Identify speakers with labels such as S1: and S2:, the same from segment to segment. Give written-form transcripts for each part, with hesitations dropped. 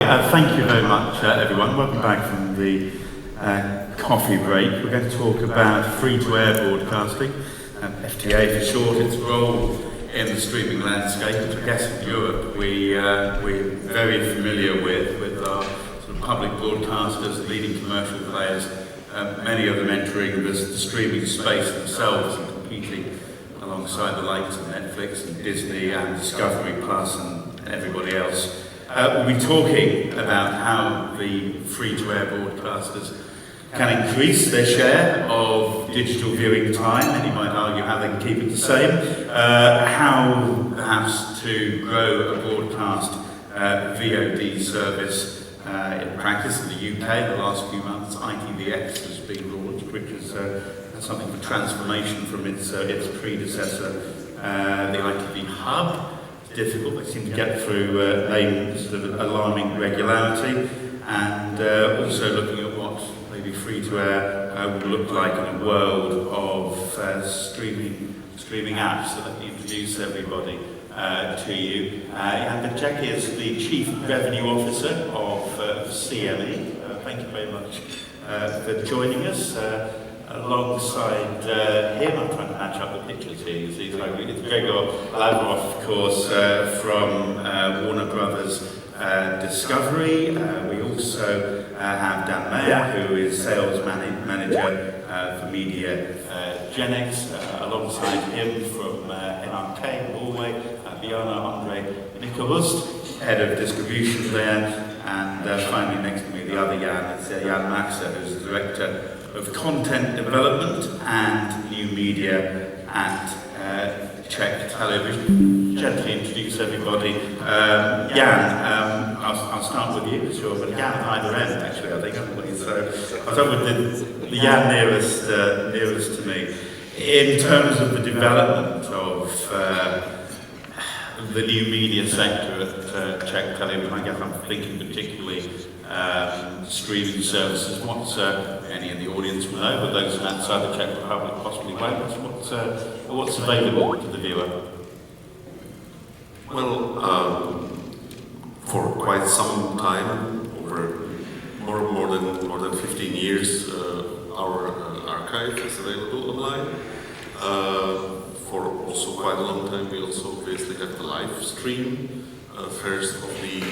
S1: Thank you very much, everyone. Welcome back from the coffee break. We're going to talk about free-to-air broadcasting, FTA for short, its role in the streaming landscape, which I guess in Europe we're very familiar with our sort of public broadcasters, leading commercial players, many of them entering the streaming space themselves and competing alongside the likes of Netflix and Disney and Discovery Plus and everybody else. We'll be talking about how the free-to-air broadcasters can increase their share of digital viewing time, and you might argue how they can keep it the same, how perhaps to grow a broadcast VOD service in practice in the UK. The last few months, ITVX has been launched, which is something of a transformation from its predecessor, the ITV Hub. Difficult, they seem to get through names of alarming regularity, and also looking at what maybe free-to-air would look like in a world of streaming apps. So let me introduce everybody to you. Jan Jack is the Chief Revenue Officer of CME. Thank you very much for joining us. Alongside him, I'm trying to match up the pictures here. You see, it's Gregor Lavrov, of course, from Warner Brothers Discovery. We also have Dan Mayer, who is Sales Manager for Media Genex. Alongside him from NRK Norway, Bjarne Andre Nikolust, Head of Distribution there. And finally, next to me, the other Jan is Jan Maxer, who's the Director of Content Development and New Media at Czech Television. Gently introduce everybody. Jan, I'll start with you, sure, but Jan at either end, actually, I think, haven't we? So I'll start with the Jan nearest to me. In terms of the development of the new media sector at Czech Television, I guess I'm thinking particularly streaming services. What's any in the audience will know, but those outside the Czech Republic possibly won't. What's available to the viewer?
S2: Well, for quite some time, over more than 15 years, our archive is available online. For also quite a long time, we also basically have the live stream, first of the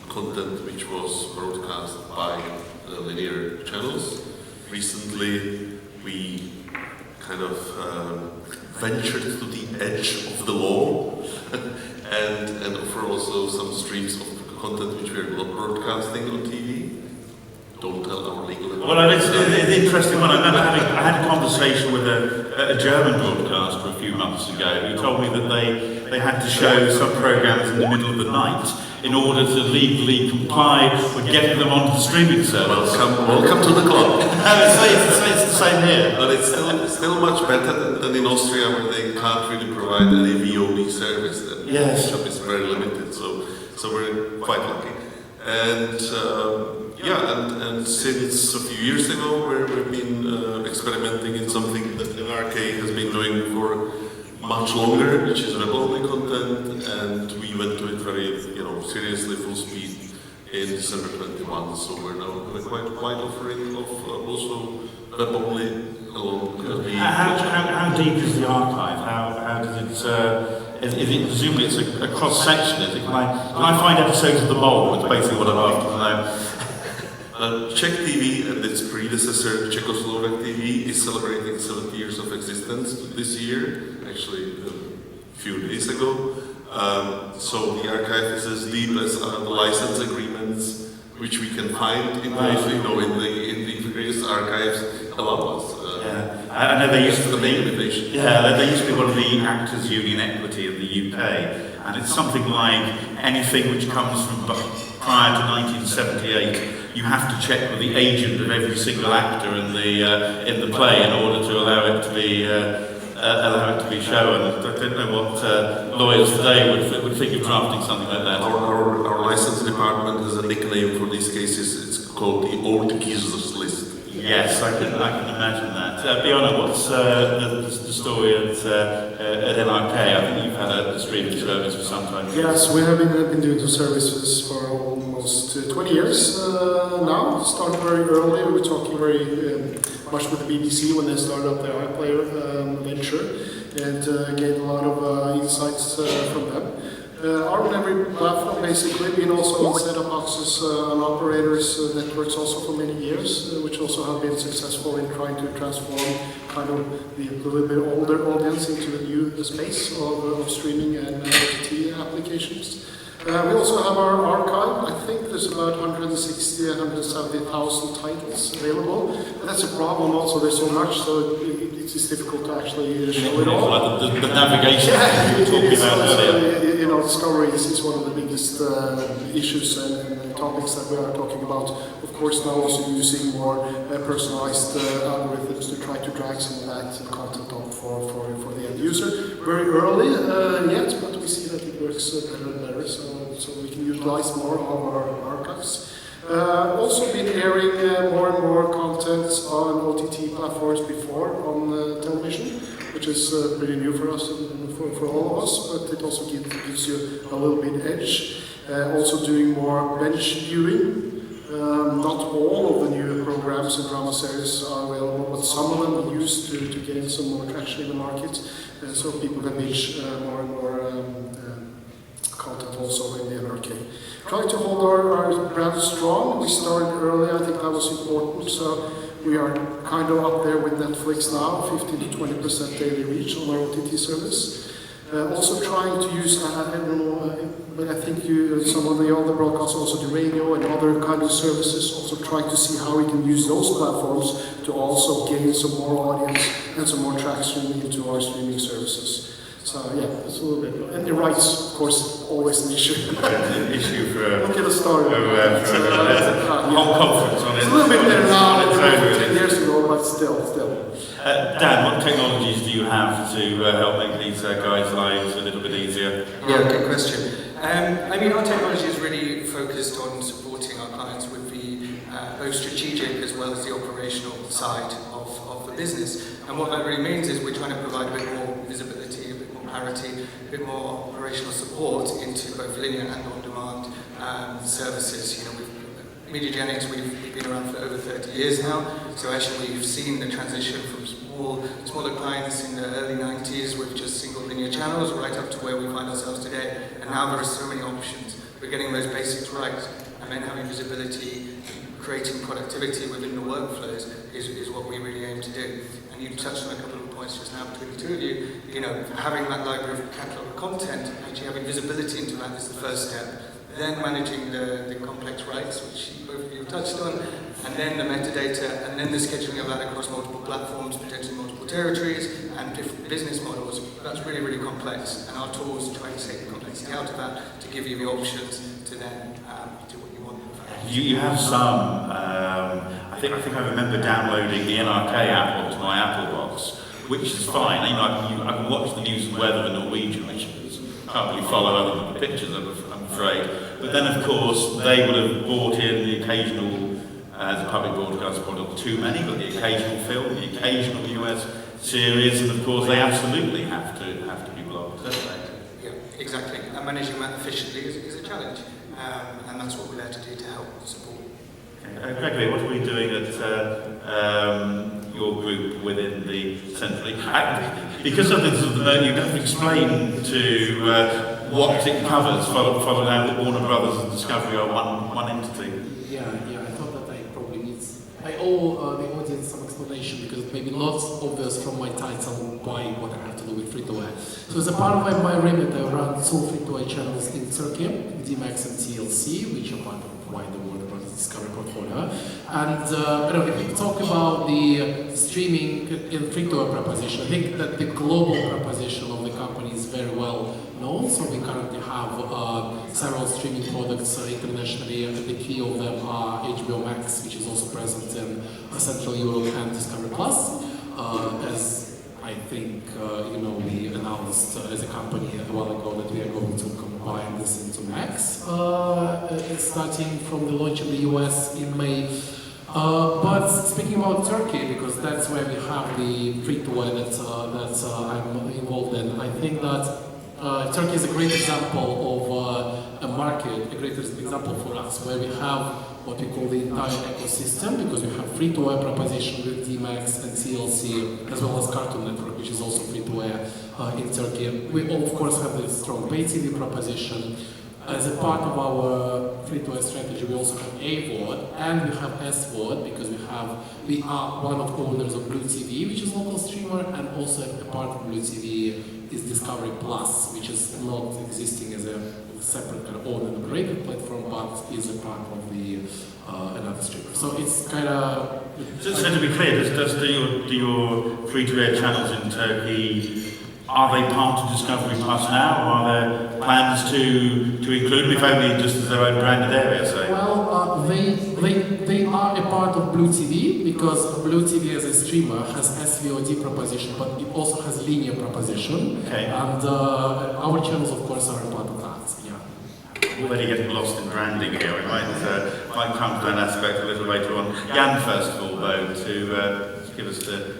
S2: content which was broadcast by the linear channels. Recently, we kind of ventured to the edge of the law and offer also some streams of content which we are not broadcasting on TV. Don't tell our legal advice.
S1: Well, it's an interesting one. I remember I had a conversation with a German broadcaster a few months ago who told me that they had to show some programs in the middle of the night in order to legally comply with getting them onto the streaming service.
S2: Welcome to the club.
S1: It's the same here.
S2: But it's still much better than in Austria, where they can't really provide any VOD service.
S1: Yes.
S2: The is very limited, so we're quite lucky. And and since a few years ago, we've been experimenting in something that NRK has been doing for much longer, which is web-only content, and we went to it very, seriously, full speed in December 21. So we're now having quite offering of also web-only along the.
S1: How deep is the archive? How does it? Is it presumably it's a cross section? Is it? Can I find episodes of The Mole? That's basically what I'm after to know.
S2: Czech TV and its predecessor, Czechoslovak TV, is celebrating 70 years of existence this year, actually a few days ago. So the archive is as deep as the license agreements, which we can find in the various archives allow us.
S1: I know they used to be
S2: invitation.
S1: Yeah, they used to be one of the Actors Union Equity in the UK, and it's something like anything which comes from prior to 1978. You have to check with the agent of every single actor in the play in order to allow it to be shown. I don't know what lawyers today would think of drafting something like that.
S2: Our license department has a nickname for these cases. It's called the Old Geezers List.
S1: Yes, I can imagine that. Bjarne, what's the story at NRK? I think you've had a streaming service for some time.
S3: Yes, we have been doing the services for almost almost 20 years now. Started very early. We were talking very much with the BBC when they started up their iPlayer venture, and gained a lot of insights from them. Are on every platform basically, been also on set-top boxes and operators networks also for many years, which also have been successful in trying to transform kind of the little bit older audience into the new space of streaming and OTT applications. We also have our archive. I think there's about 160, 170,000 titles available. But that's a problem also, there's so much, so it's difficult to actually show it all.
S1: Like the navigation you were talking about earlier.
S3: You know, discovery is one of the biggest issues and topics that we are talking about. Of course, now also using more personalized algorithms to try to drag some of that content up for the end user. Very early yet, but we see that it works better and better, so we can utilize more of our archives. Also been airing more and more content on OTT platforms before on television, which is pretty new for us and for all of us, but it also gives you a little bit edge. Also doing more bench viewing. Not all of the new programs and drama series are available, but some of them we use to gain some more traction in the market, so people can binge more and more content also in the NRK. Trying to hold our brand strong. We started early, I think that was important, so we are kind of up there with Netflix now, 15 to 20% daily reach on our OTT service. Also trying to use, I don't know, but I think some of the other broadcasts also do radio and other kind of services, also trying to see how we can use those platforms to also gain some more audience and some more traction into our streaming services. So yeah, it's a little bit. And the rights, of course, always an issue.
S1: An issue for
S3: don't get us started.
S1: Whole conference on it.
S3: It's a little bit better now than 10 years ago, but still.
S1: Dan, what technologies do you have to help make these guys' lives a little bit easier?
S4: Yeah, good question. I mean, our technology is really focused on supporting our clients with the both strategic as well as the operational side of the business. And what that really means is we're trying to provide a bit more visibility, a bit more parity, a bit more operational support into both linear and on-demand services. You know, Mediagenics, we've been around for over 30 years now, so actually we've seen the transition from smaller clients in the early 90s with just single linear channels right up to where we find ourselves today, and now there are so many options. We're getting those basics right, and then having visibility, creating productivity within the workflows is what we really aim to do. And you touched on a couple of points just now between the two of you, know, having that library of catalog of content, actually having visibility into that is the first step. Then managing the complex rights, which both of you have touched on, and then the metadata, and then the scheduling of that across multiple platforms, potentially multiple territories, and different business models. That's really, really complex, and our tools try to take the complexity out of that to give you the options to then do what you want.
S1: You have some, I think I remember downloading the NRK app onto my Apple box, which is fine. You know, I can watch the news and weather in Norwegian, which can't really follow other than the pictures, I'm afraid. But then, of course, they would have brought in the occasional, as a public broadcaster, probably not too many, but the occasional film, the occasional US series, and of course they absolutely have to be blocked, don't they?
S4: Yeah, exactly. And managing that efficiently is a challenge, and that's what we're there to do to help support.
S1: Okay. Gregory, what are we doing at your group within the centrally? Because of this, you have to explain to what it covers, following out that Warner Brothers and Discovery are one entity.
S5: Yeah, I thought that I probably need. I owe the audience some explanation because it may be not obvious from my title why what I have to do with free-to-air. So as a part of my remit, I run two free-to-air channels in Turkey, DMAX and TLC, which are part of wider Warner Brothers Discovery portfolio. And if we talk about the streaming in free-to-air proposition, I think that the global proposition of the company is very well known. So we currently have several streaming products internationally, and the key of them are HBO Max, which is also present in Central Europe, and Discovery Plus. As I think we announced as a company a while ago that we are going to combine this into Max, starting from the launch in the US in May. But speaking about Turkey, because that's where we have the free-to-air that I'm involved in, I think that Turkey is a great example of a market, a great example for us, where we have what we call the entire ecosystem, because we have free-to-air proposition with DMAX and CLC, as well as Cartoon Network, which is also free-to-air in Turkey. We of course have the strong pay TV proposition. As a part of our free-to-air strategy, we also have AVOD and we have SVOD, because we are one of the owners of Blue TV, which is a local streamer, and also a part of Blue TV is Discovery Plus, which is not existing as a separate kind of owned and operated platform, but is a part of the another streamer. So it's kind of.
S1: So to be clear, do your free-to-air channels in Turkey, are they part of Discovery Plus now, or are there plans to include them, if only just as their own branded area, say?
S5: Well, they are a part of Blue TV, because Blue TV as a streamer has SVOD proposition, but it also has linear proposition.
S1: Okay.
S5: And our channels, of course, are a part of that. Yeah.
S1: Already getting lost in branding here. We might come to that aspect a little later on. Jan, first of all, though, to give us the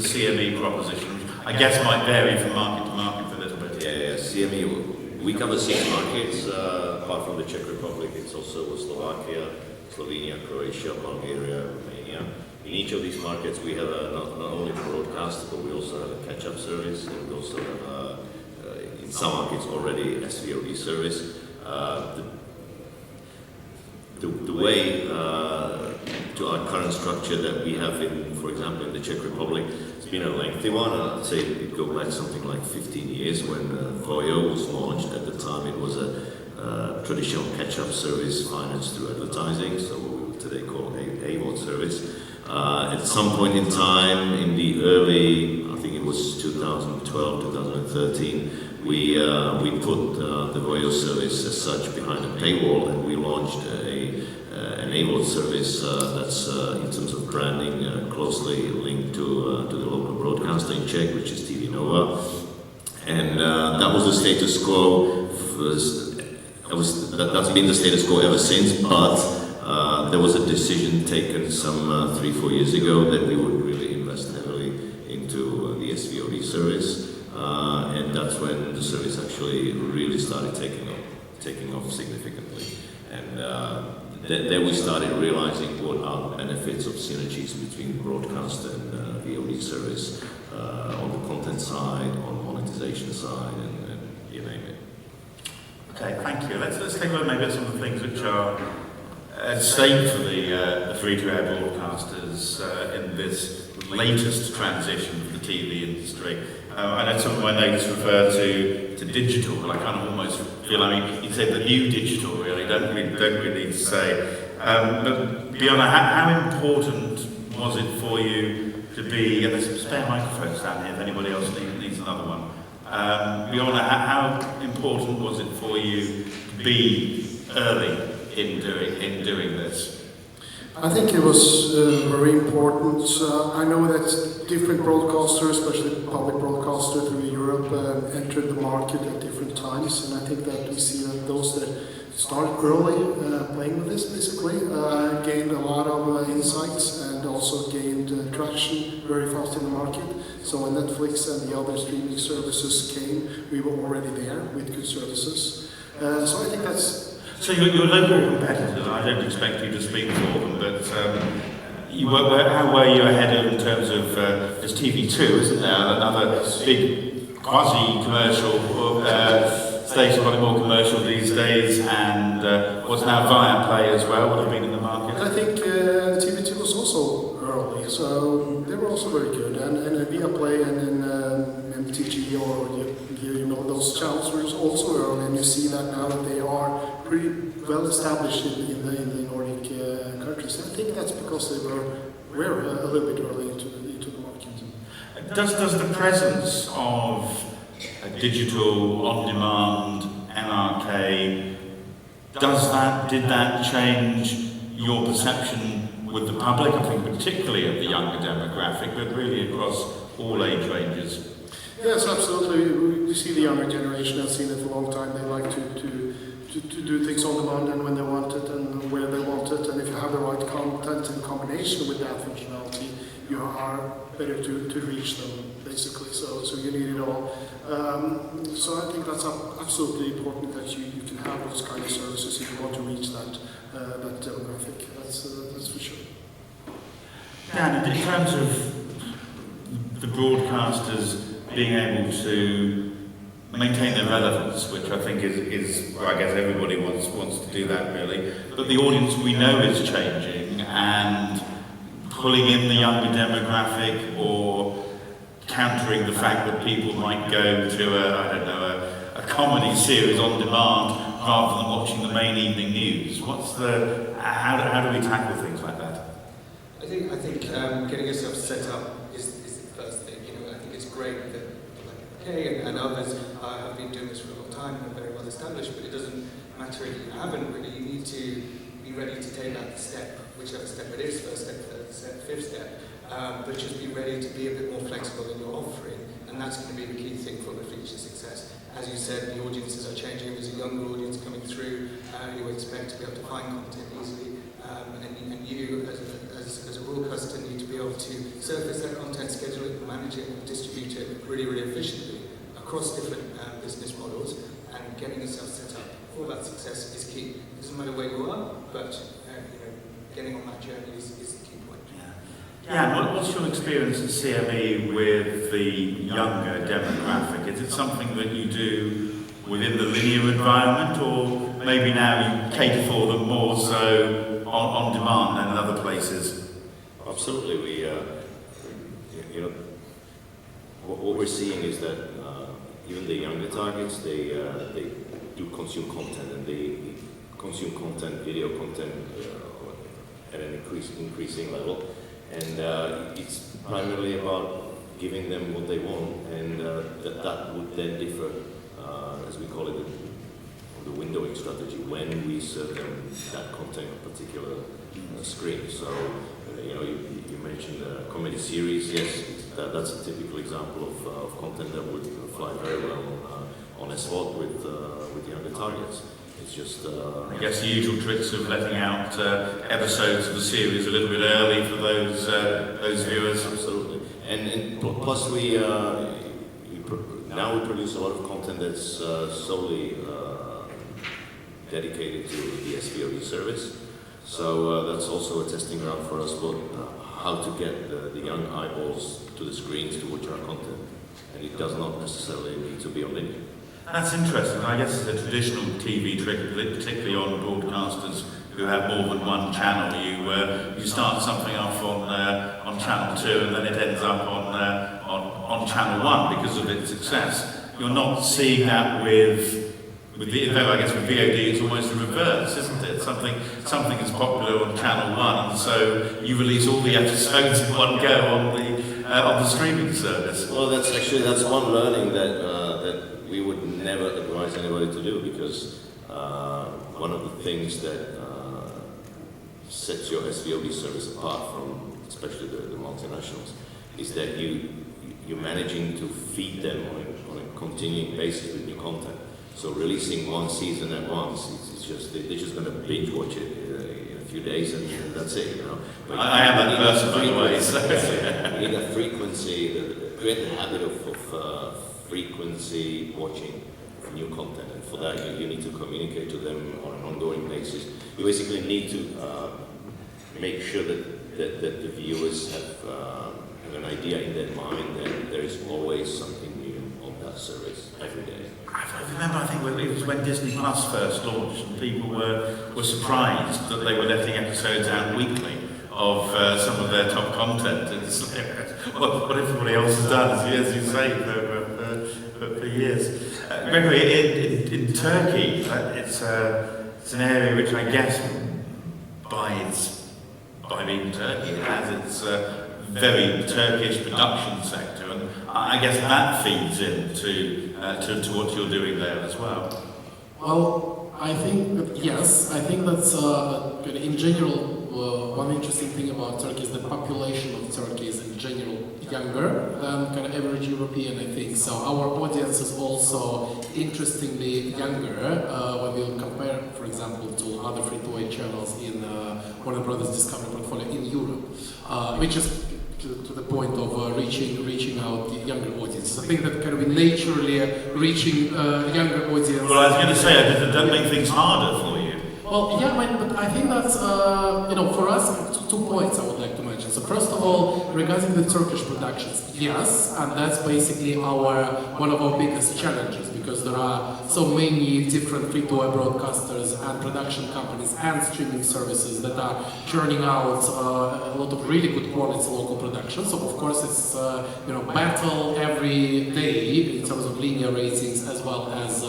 S1: CME proposition. I guess might vary from market to market a little bit.
S6: Yeah, CME, we cover 6 markets, apart from the Czech Republic, it's also Slovakia, Slovenia, Croatia, Bulgaria, Romania. In each of these markets we have not only the broadcast, but we also have a catch-up service, and we also have, in some markets already, SVOD service. The way to our current structure that we have in, for example, in the Czech Republic, it's been a lengthy one. I'd say it goes back something like 15 years when Vojo was launched. At the time, it was a traditional catch-up service financed through advertising, so what we today call AVOD service. At some point in time, in the early, I think it was 2012, 2013, we put the Vojo service as such behind a paywall, and we launched an AVOD service that's in terms of branding closely linked to the local broadcaster in Czech, which is TV Nova, and that was the status quo. That's been the status quo ever since. But there was a decision taken some 3-4 years ago that we would really invest heavily into the SVOD service, and that's when the service actually really started taking off significantly. And then we started realizing what are the benefits of synergies between broadcast and VOD service on the content side, on monetization side, and you name it.
S1: Okay, thank you. Let's take a look maybe at some of the things which are at stake for the free-to-air broadcasters in this latest transition of the TV industry. I know some of my notes refer to digital, but I kind of almost feel, you say the new digital, really, don't really need to say. But beyond that, how important was it for you to be, and there's some spare microphones down here if anybody else needs another one. Beyond that, how important was it for you to be early in doing this?
S3: I think it was very important. I know that different broadcasters, especially public broadcasters through Europe, entered the market at different times, and I think that we see that those that started early playing with this basically gained a lot of insights and also gained traction very fast in the market. So when Netflix and the other streaming services came, we were already there with good services. So I think that's.
S1: So your local competitors, I don't expect you to speak for them, but how were you ahead of in terms of there's TV2, isn't there? Another big quasi-commercial station, probably more commercial these days, and what's now Viaplay as well, would have been in the market.
S3: I think TV2 was also early, so they were also very good, and Viaplay and then MTG or those channels were also early, and you see that now that they are pretty well established in the Nordic countries. I think that's because they were a little bit early into the market.
S1: Does the presence of digital, on-demand, NRK, did that change your perception with the public? I think particularly of the younger demographic, but really across all age ranges.
S3: Yes, absolutely. We see the younger generation has seen it for a long time. They like to do things on demand and when they want it and where they want it. And if you have the right content in combination with that functionality, you are better to reach them basically. So you need it all. So I think that's absolutely important that you can have those kind of services if you want to reach that demographic. That's for sure.
S1: Dan, in terms of the broadcasters being able to maintain their relevance, which I think is well, I guess everybody wants to do that really, but the audience we know is changing, and pulling in the younger demographic or countering the fact that people might go to a comedy series on demand rather than watching the main evening news. How do we tackle things like that?
S4: I think getting yourself set up is the first thing. I think it's great that like and others have been doing this for a long time and are very well established, but it doesn't matter if you haven't really. You need to be ready to take that step, whichever step it is, first step, third step, fifth step, but just be ready to be a bit more flexible in your offering, and that's going to be the key thing for the future success. As you said, the audiences are changing. There's a younger audience coming through who expect to be able to find content easily, and you as a broadcaster need to be able to surface that content, schedule it, manage it, and distribute it really, really efficiently across different business models, and getting yourself set up for that success is key. It doesn't matter where you are, but getting on that journey is the key point.
S1: Yeah, what's your experience at CME with the younger demographic? Is it something that you do within the linear environment, or maybe now you cater for them more so on demand than in other places?
S6: Absolutely, what we're seeing is that even the younger targets, they do consume content, and they consume content, video content, at an increasing level, and it's primarily about giving them what they want, and that would then differ, as we call it, the windowing strategy, when we serve them that content on a particular screen. So, you mentioned a comedy series. Yes, that's a typical example of content that would fly very well on a SWOT with younger targets. It's just
S1: I guess the usual tricks of letting out episodes of the series a little bit early for those viewers.
S6: Absolutely, and plus now we produce a lot of content that's solely dedicated to the SVOD service. So that's also a testing ground for us, but how to get the young eyeballs to the screens to watch our content, and it does not necessarily need to be on linear.
S1: That's interesting. I guess it's a traditional TV trick, particularly on broadcasters who have more than one channel. You start something off on channel 2, and then it ends up on channel 1 because of its success. You're not seeing that with VOD. It's almost the reverse, isn't it? Something is popular on channel 1, and so you release all the episodes in one go on the streaming service.
S6: Well, that's one learning that we would never advise anybody to do, because one of the things that sets your SVOD service apart from especially the multinationals is that you're managing to feed them on a continuing basis with new content. So releasing one season at once, they're just going to binge watch it in a few days, and that's it. But
S1: I am that person, by the way. So.
S6: You need a frequency, create the habit of frequency watching new content, and for that you need to communicate to them on an ongoing basis. You basically need to make sure that the viewers have an idea in their mind that there is always something new on that service every day.
S1: I remember, I think it was when Disney Plus first launched, and people were surprised that they were letting episodes out weekly of some of their top content. It's what everybody else has done, as you say, for years. Gregory, in Turkey, it's an area which I guess by being Turkey, it has its very Turkish production sector, and I guess that feeds into to what you're doing there as well.
S5: Well, I think that, yes. I think that's in general one interesting thing about Turkey is the population of Turkey is in general younger than kind of average European, I think. So our audience is also interestingly younger when we compare, for example, to other free-to-air channels in Warner Brothers Discovery portfolio in Europe, which is to the point of reaching out the younger audience. I think that kind of naturally reaching younger audience.
S1: Well, I was going to say, does that make things harder for you?
S5: Well, yeah, but I think that's, for us, 2 points I would like to mention. So first of all, regarding the Turkish productions, yes, and that's basically one of our biggest challenges, because there are so many different free-to-air broadcasters and production companies and streaming services that are churning out a lot of really good quality local productions. So of course it's battle every day in terms of linear ratings as well as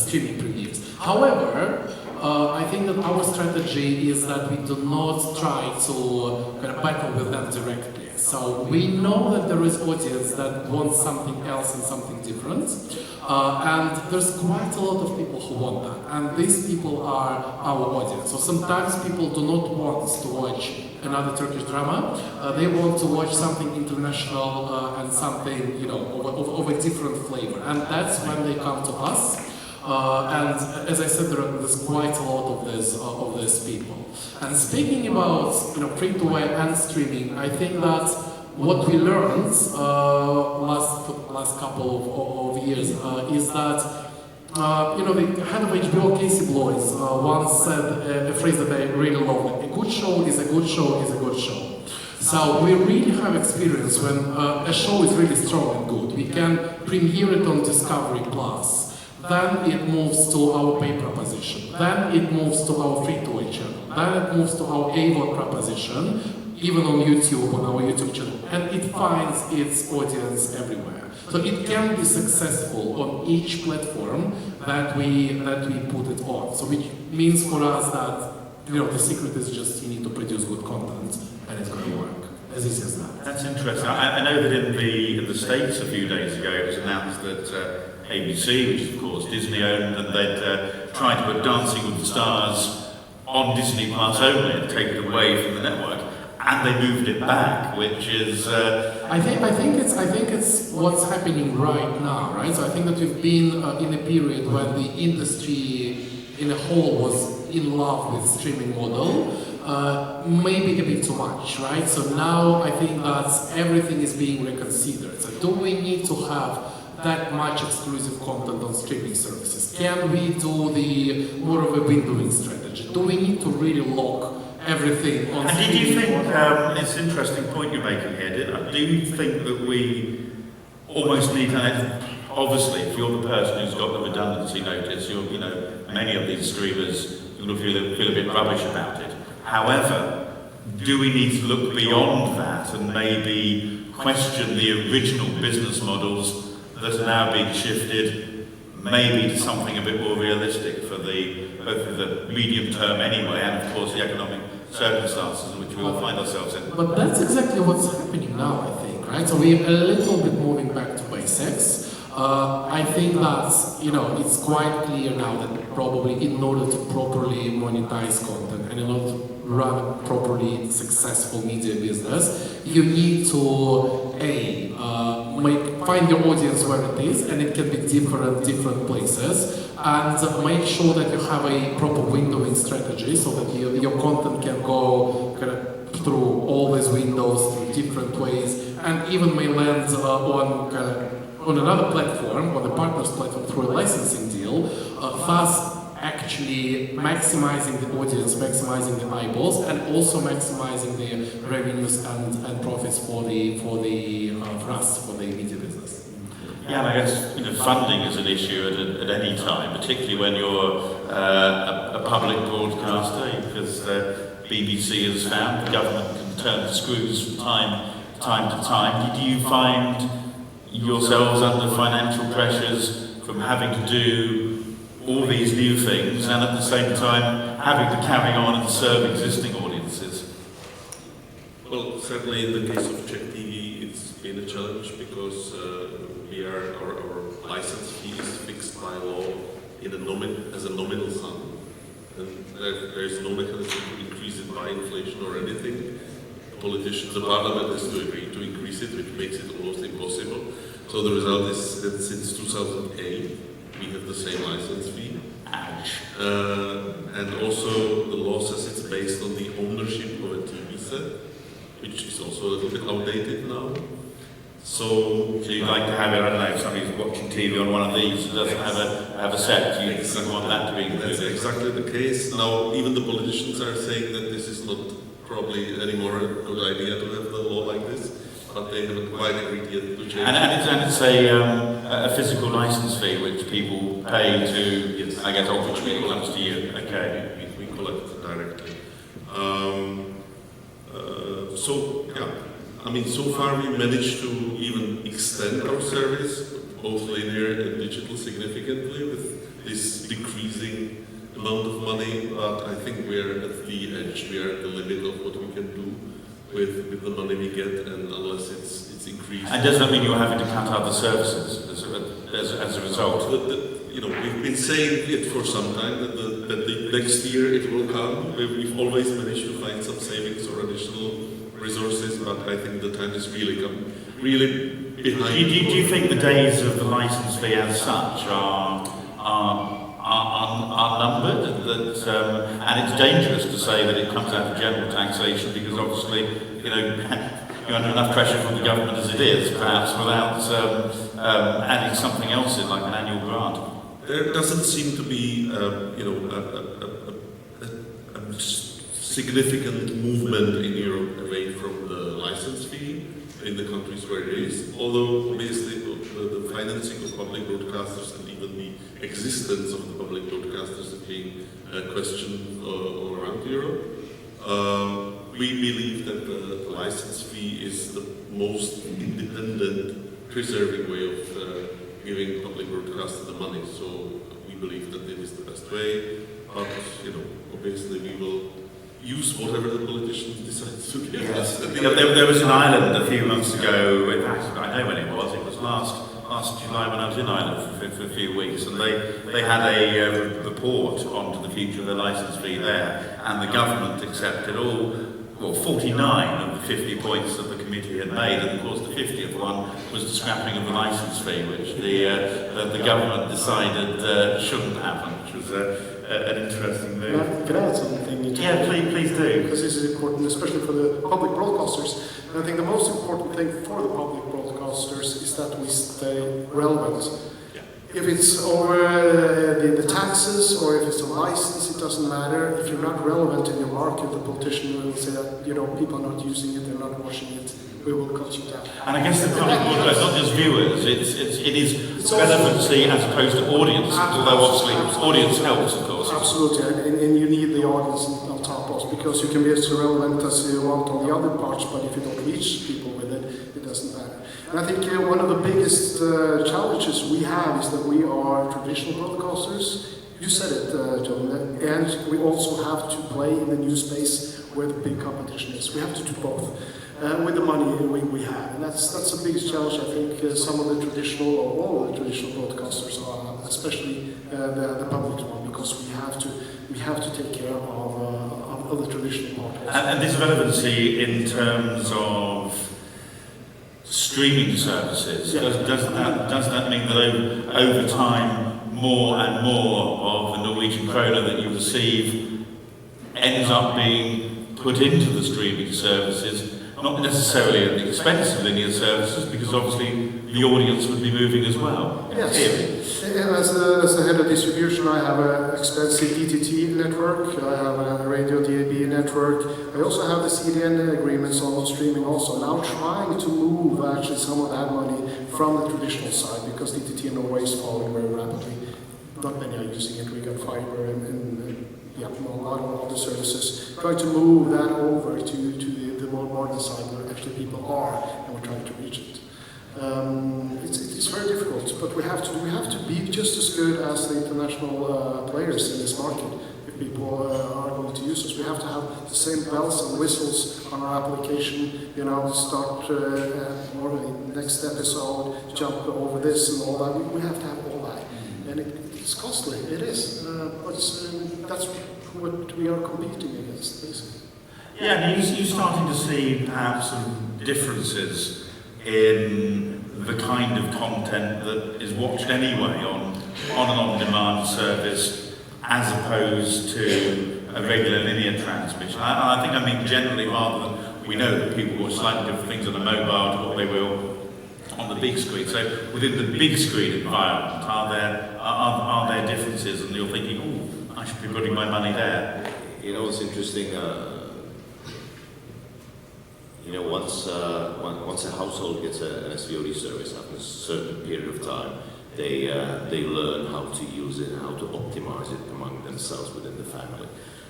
S5: streaming previews. However, I think that our strategy is that we do not try to kind of battle with them directly. So we know that there is audience that wants something else and something different, and there's quite a lot of people who want that, and these people are our audience. So sometimes people do not want to watch another Turkish drama, they want to watch something international and something of a different flavor, and that's when they come to us. And as I said, there's quite a lot of these people. And speaking about free-to-air and streaming, I think that what we learned last couple of years is that the head of HBO, Casey Bloys, once said a phrase that I really love: "A good show is a good show is a good show." So we really have experience when a show is really strong and good. We can premiere it on Discovery Plus. Then it moves to our pay proposition. Then it moves to our free-to-air channel. Then it moves to our AVOD proposition, even on YouTube, on our YouTube channel. And it finds its audience everywhere. So it can be successful on each platform that we put it on. So which means for us that the secret is just you need to produce good content and it's going to work. As easy as that.
S1: That's interesting. I know that in the States a few days ago it was announced that ABC, which of course Disney owned, and they'd tried to put Dancing with the Stars on Disney Plus only and take it away from the network, and they moved it back, which is.
S5: I think it's what's happening right now, right? So I think that we've been in a period when the industry in a whole was in love with streaming model. Maybe a bit too much, right? So now I think that everything is being reconsidered. So do we need to have that much exclusive content on streaming services? Can we do the more of a windowing strategy? Do we need to really lock everything on streaming?
S1: And did you think, it's an interesting point you're making here, do you think that we almost need to, obviously if you're the person who's got the redundancy notice, many of these streamers will feel a bit rubbish about it. However, do we need to look beyond that and maybe question the original business models that are now being shifted maybe to something a bit more realistic for both the medium term anyway and of course the economic circumstances in which we all find ourselves in?
S5: But that's exactly what's happening now, I think, right? So we're a little bit moving back to basics. I think that it's quite clear now that probably in order to properly monetize content and in order to run a properly successful media business, you need to find your audience where it is, and it can be different places, and make sure that you have a proper windowing strategy so that your content can go kind of through all these windows through different ways, and even may land on another platform, on the partner's platform through a licensing deal, thus actually maximizing the audience, maximizing the eyeballs, and also maximizing the revenues and profits for us, for the media business.
S1: Yeah, and I guess funding is an issue at any time, particularly when you're a public broadcaster, because the BBC has found the government can turn the screws from time to time. Do you find yourselves under financial pressures from having to do all these new things and at the same time having to carry on and serve existing audiences?
S2: Well, certainly in the case of Czech TV, it's been a challenge because our license fee is fixed by law as a nominal sum, and there is no mechanism to increase it by inflation or anything. Politicians, the parliament has to agree to increase it, which makes it almost impossible. So the result is that since 2008, we have the same license fee. And also the law says it's based on the ownership of a TV set. which is also a little bit outdated now. So
S1: you'd like to have it, I don't know, if somebody's watching TV on one of these and doesn't have a set, you want that to be included.
S2: That's exactly the case. Now, even the politicians are saying that this is not probably anymore a good idea to have the law like this, but they haven't quite agreed yet to change it.
S1: And it's a physical license fee which people pay to,
S2: Yes.
S1: I guess, ultimately it comes to you. Okay.
S2: We collect directly. So, yeah. I mean, so far we managed to even extend our service, both linear and digital, significantly with this decreasing amount of money, but I think we are at the edge, we are at the limit of what we can do with the money we get, and unless it's increased.
S1: And does that mean you're having to cut other services as a result?
S2: We've been saying it for some time that the next year it will come. We've always managed to find some savings or additional resources, but I think the time is really behind.
S1: Do you think the days of the license fee as such are numbered? And it's dangerous to say that it comes out of general taxation because obviously, you're under enough pressure from the government as it is, perhaps without adding something else in, like an annual grant.
S2: There doesn't seem to be, a significant movement in Europe away from the license fee in the countries where it is, although obviously the financing of public broadcasters and even the existence of the public broadcasters is being questioned all around Europe. We believe that the license fee is the most independent, preserving way of giving public broadcasters the money, so we believe that it is the best way, but obviously we will use whatever the politicians decide to give us.
S1: There was an Ireland a few months ago, I know when it was last July when I was in Ireland for a few weeks, and they had a report onto the future of the licence fee there, and the government accepted 49 of the 50 points that the committee had made, and of course the 50th one was the scrapping of the licence fee, which the government decided shouldn't happen, which was an interesting move.
S3: Can I add something?
S1: Yeah, please do.
S3: Because this is important, especially for the public broadcasters. And I think the most important thing for the public broadcasters is that we stay relevant.
S2: Yeah.
S3: If it's over the taxes or if it's a license, it doesn't matter. If you're not relevant in your market, the politician will say that people are not using it, they're not watching it. We will cut you down.
S1: And I guess the public broadcast, not just viewers, it is relevancy as opposed to audience, although obviously audience helps, of course.
S3: Absolutely, and you need the audience on top of, because you can be as relevant as you want on the other parts, but if you don't reach people with it, it doesn't matter. And I think one of the biggest challenges we have is that we are traditional broadcasters. You said it, John, and we also have to play in the new space where the big competition is. We have to do both. With the money we have. And that's the biggest challenge, I think, some of the traditional, or all of the traditional broadcasters are, especially the public one, because we have to take care of the traditional part.
S1: And this relevancy in terms of streaming services, does that mean that over time more and more of the Norwegian krona that you receive ends up being put into the streaming services? Not necessarily at the expense of linear services, because obviously the audience would be moving as well.
S3: Yes. And as the head of distribution, I have an expensive DTT network, I have a radio DAB network, I also have the CDN agreements on streaming also. Now trying to move actually some of that money from the traditional side, because DTT in Norway is falling very rapidly. Not many are using it, we got fiber and a lot of other services. Trying to move that over to the more modern side where actually people are, and we're trying to reach it. It's very difficult, but we have to be just as good as the international players in this market. If people are going to use us, we have to have the same bells and whistles on our application. Start or the next episode, jump over this and all that. We have to have all that, and it's costly. It is, but that's what we are competing against, basically.
S1: Yeah, and you're starting to see perhaps some differences in the kind of content that is watched anyway on an on-demand service as opposed to a regular linear transmission. I think I mean generally rather we know that people watch slightly different things on a mobile to what they will on the big screen. So within the big screen environment, are there differences? And you're thinking, oh, I should be putting my money there.
S6: You know, it's interesting. You know, once a household gets an SVOD service after a certain period of time, they learn how to use it and how to optimize it among themselves within the family.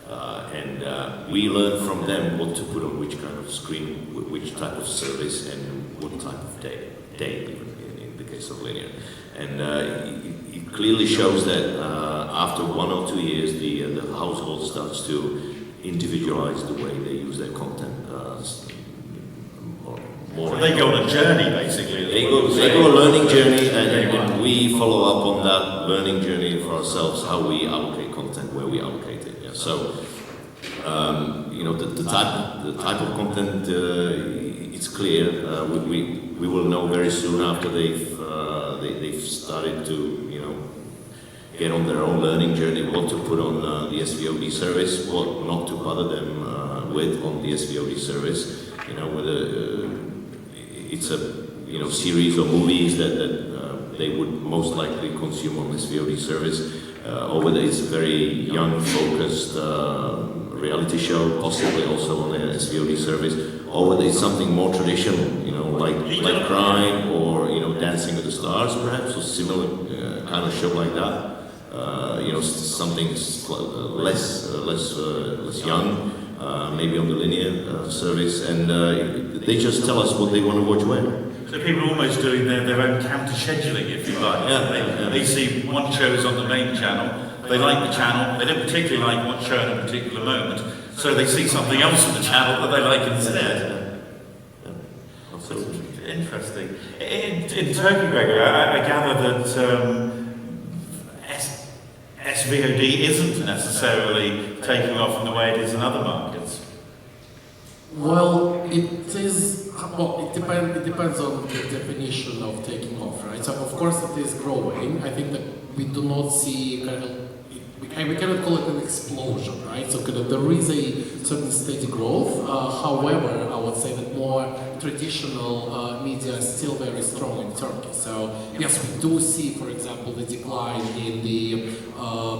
S6: And we learn from them what to put on which kind of screen, which type of service, and what type of day even in the case of linear. And it clearly shows that after 1 or 2 years, the household starts to individualize the way they use their content.
S1: So they go on a journey, basically.
S6: They go a learning journey, and we follow up on that learning journey for ourselves, how we allocate content, where we allocate it. Yeah. So, you know, the type of content, it's clear. We will know very soon after they've started to, you know, get on their own learning journey, what to put on the SVOD service, what not to bother them with on the SVOD service. You know, whether it's a, you know, series or movies that they would most likely consume on this VOD service, or whether it's a very young focused reality show, possibly also on a SVOD service, or whether it's something more traditional, you know, like Crime or, you know, Dancing with the Stars perhaps, or similar kind of show like that. You know, something less young. Maybe on the linear service, and they just tell us what they want to watch when.
S1: So people are almost doing their own counter-scheduling, if you like.
S6: Yeah.
S1: They see one show is on the main channel, they like the channel, they don't particularly like one show at a particular moment, so they see something else on the channel that they like instead.
S6: Absolutely.
S1: Interesting. In Turkey, Gregor, I gather that SVOD isn't necessarily taking off in the way it is in other markets.
S5: Well, it is. Well, it depends on the definition of taking off, right? So of course it is growing. I think that we do not see kind of. We cannot call it an explosion, right? So kind of there is a certain steady growth. However, I would say that more traditional media is still very strong in Turkey. So yes, we do see, for example, the decline in the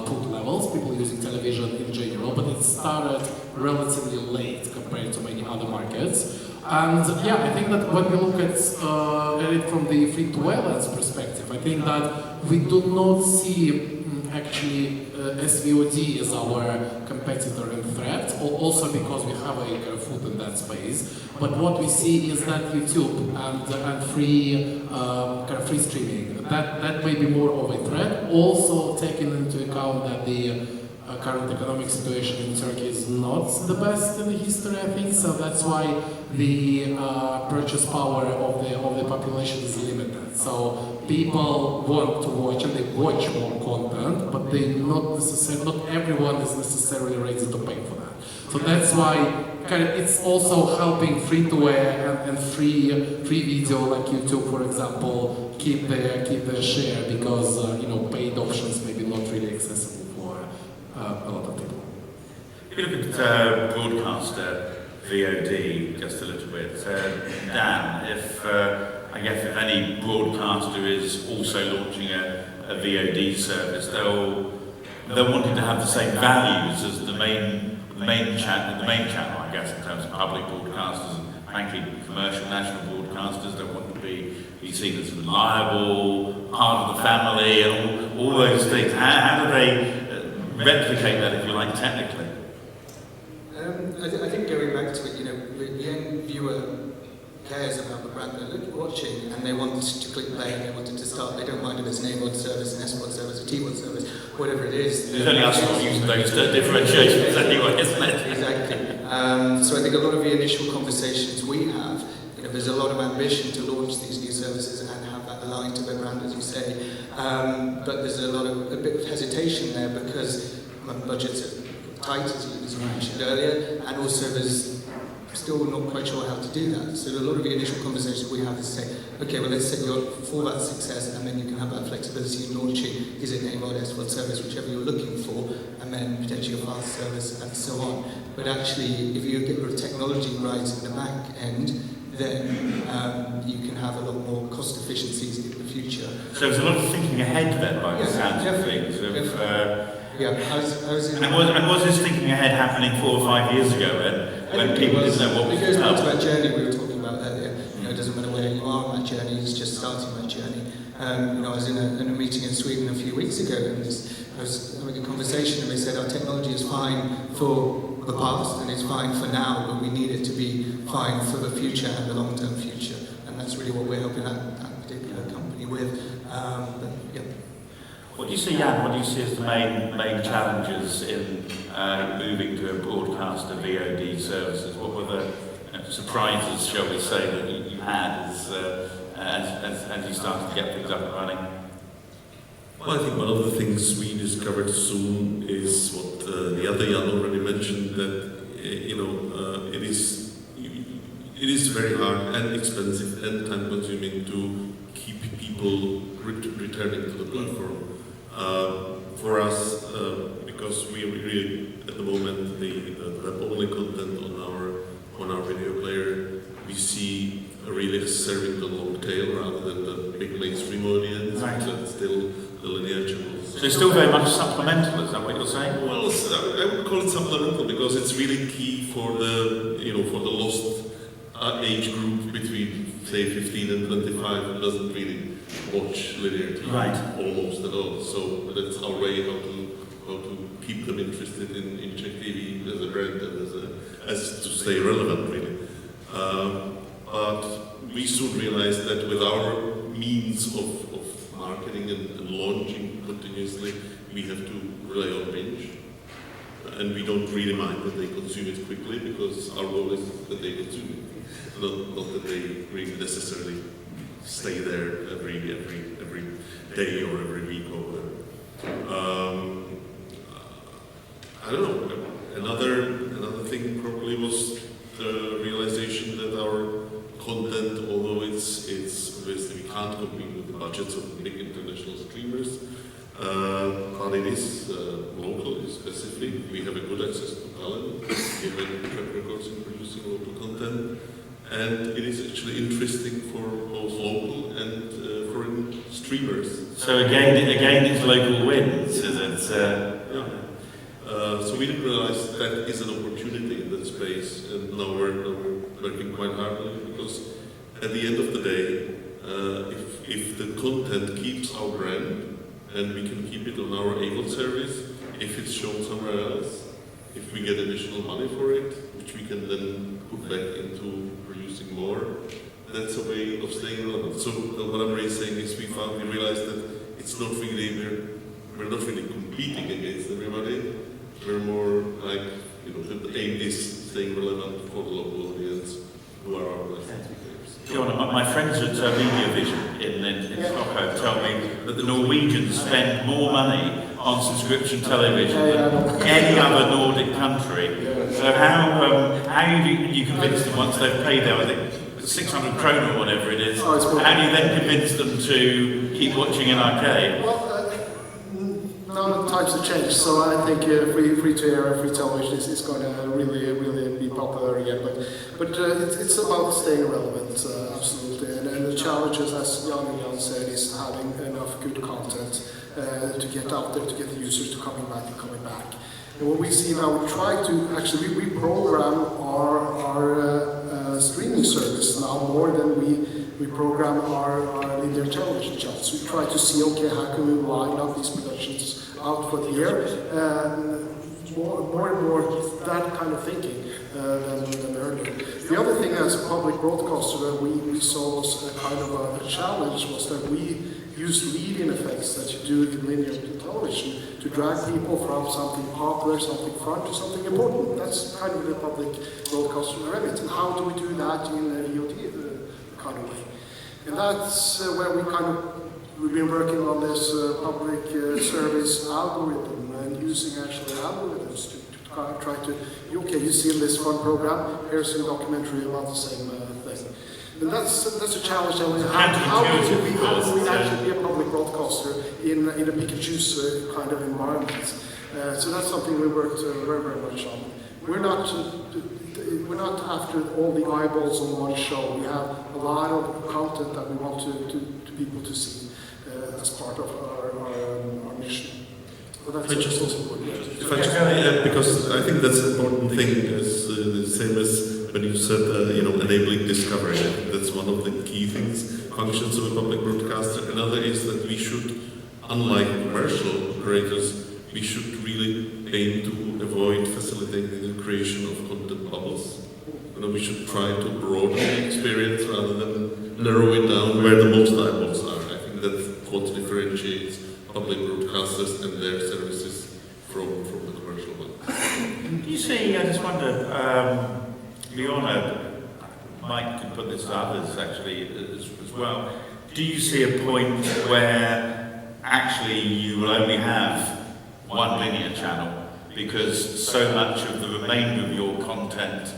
S5: put levels, people using television in general, but it started relatively late compared to many other markets. And yeah, I think that when we look at it from the free-to-air lens perspective, I think that we do not see actually SVOD as our competitor and threat, also because we have a kind of foot in that space. But what we see is that YouTube and free kind of free streaming, that may be more of a threat. Also taking into account that the current economic situation in Turkey is not the best in the history, I think. So that's why the purchase power of the population is limited. So people want to watch and they watch more content, but not everyone is necessarily ready to pay for that. So that's why kind of it's also helping free-to-air and free video like YouTube, for example, keep their share because you know, paid options may be not really accessible for a lot of people.
S1: If you look at broadcaster VOD just a little bit, Dan, if I guess if any broadcaster is also launching a VOD service, they'll wanting to have the same values as the main channel, I guess, in terms of public broadcasters and frankly commercial national broadcasters. They want to be seen as reliable, part of the family, and all those things. How do they replicate that, if you like, technically?
S4: I think going back to it, you know, the end viewer cares about the brand they're watching, and they want to click play and they want it to start. They don't mind if it's an AVOD service, an SVOD service, a TVOD service, whatever it is.
S1: There's only us not using those differentiations anyway, isn't it?
S4: Exactly. So I think a lot of the initial conversations we have, you know, there's a lot of ambition to launch these new services and have that aligned to their brand, as you say. But there's a bit of hesitation there because budgets are tight, as you mentioned earlier, and also there's still not quite sure how to do that. So a lot of the initial conversations we have is say, okay, well, let's set you up for that success, and then you can have that flexibility in launching, is it an AVOD, SVOD service, whichever you're looking for, and then potentially a fast service, and so on. but actually if you get your technology right in the back end, then you can have a lot more cost efficiencies in the future.
S1: So there's a lot of thinking ahead then, by the sounds of things. And was this thinking ahead happening 4 or 5 years ago when people didn't know what was
S4: It goes back to that journey we were talking about earlier. It doesn't matter where you are on that journey, it's just starting that journey. I was in a meeting in Sweden a few weeks ago, and I was having a conversation, and they said our technology is fine for the past and it's fine for now, but we need it to be fine for the future and the long-term future, and that's really what we're helping that particular company with.
S1: What do you see, Jan? What do you see as the main challenges in moving to a broadcaster VOD services? What were the surprises, shall we say, that you had as you started to get things up and running?
S2: Well, I think one of the things we discovered soon is what the other Jan already mentioned, that it is very hard and expensive and time-consuming to keep people returning to the platform. For us, because we really at the moment the web-only content on our video player, we see really as serving the long tail rather than the big mainstream audience.
S1: Right.
S2: But still the linear channels.
S1: So it's still very much supplemental, is that what you're saying?
S2: Well, I would call it supplemental because it's really key for the lost age group between say 15 and 25 who doesn't really watch linear TV almost at all. So that's our way how to keep them interested in Czech TV as a brand and as to stay relevant really. But we soon realized that with our means of marketing and launching continuously, we have to rely on binge. And we don't really mind that they consume it quickly because our goal is that they consume it, not that they really necessarily stay there every day or every week or whatever. I don't know. Another thing probably was the realization that our content, although it's obviously we can't compete with the budgets of big international streamers, but it is local, it's specific. We have a good access to talent. We have a track records in producing local content, and it is actually interesting for both local and foreign streamers.
S1: So again, it's local wins, is it?
S2: Yeah. So we didn't realize that is an opportunity in that space, and now we're working quite hard on it because at the end of the day, if the content keeps our brand and we can keep it on our AVOD service, if it's shown somewhere else, if we get additional money for it, which we can then put back into producing more, that's a way of staying relevant. So what I'm really saying is we realized that it's not really, we're not really competing against everybody. We're more like, the aim is staying relevant for the local audience who are our licensed players.
S1: Fiona, my friends at BVOD in Stockholm tell me that the Norwegians spend more money on subscription television than any other Nordic country. So how do you convince them once they've paid their, I think, 600 krona or whatever it is, how do you then convince them to keep watching in arcade?
S3: Now the times have changed, so I think free-to-air and free television is going to really be popular again. But it's about staying relevant, absolutely. And the challenges, as Jan said, is having enough good content to get out there, to get the users to coming back. And what we see now, we try to actually reprogram our streaming service now more than we program our linear television channels. We try to see, okay, how can we line up these productions out for the year, more and more that kind of thinking than earlier. The other thing as a public broadcaster that we saw was a kind of a challenge was that we use lead-in effects that you do in linear television to drag people from something popular, something fun, to something important. That's kind of the public broadcaster remit. And how do we do that in a VOD kind of way? And that's where we've been working on this public service algorithm and using actually algorithms to try to, okay, you see this fun program, here's a documentary about the same thing. And that's a challenge that we have. How do we actually be a public broadcaster in a pick and choose kind of environment? So that's something we worked very, very much on. We're not after all the eyeballs on one show. We have a lot of content that we want to people to see as part of our mission. So that's
S2: just
S3: also important.
S2: If I just may add, because I think that's an important thing, is the same as when you said, enabling discovery. I think that's one of the key things, functions of a public broadcaster. Another is that we should, unlike commercial operators, we should really aim to avoid facilitating the creation of content bubbles. We should try to broaden the experience rather than narrow it down where the most eyeballs are. I think that's what differentiates public broadcasters and their services from the commercial ones.
S1: Do you see, I just wonder, Leona, Mike can put this to others actually as well, do you see a point where actually you will only have one linear channel because so much of the remainder of your content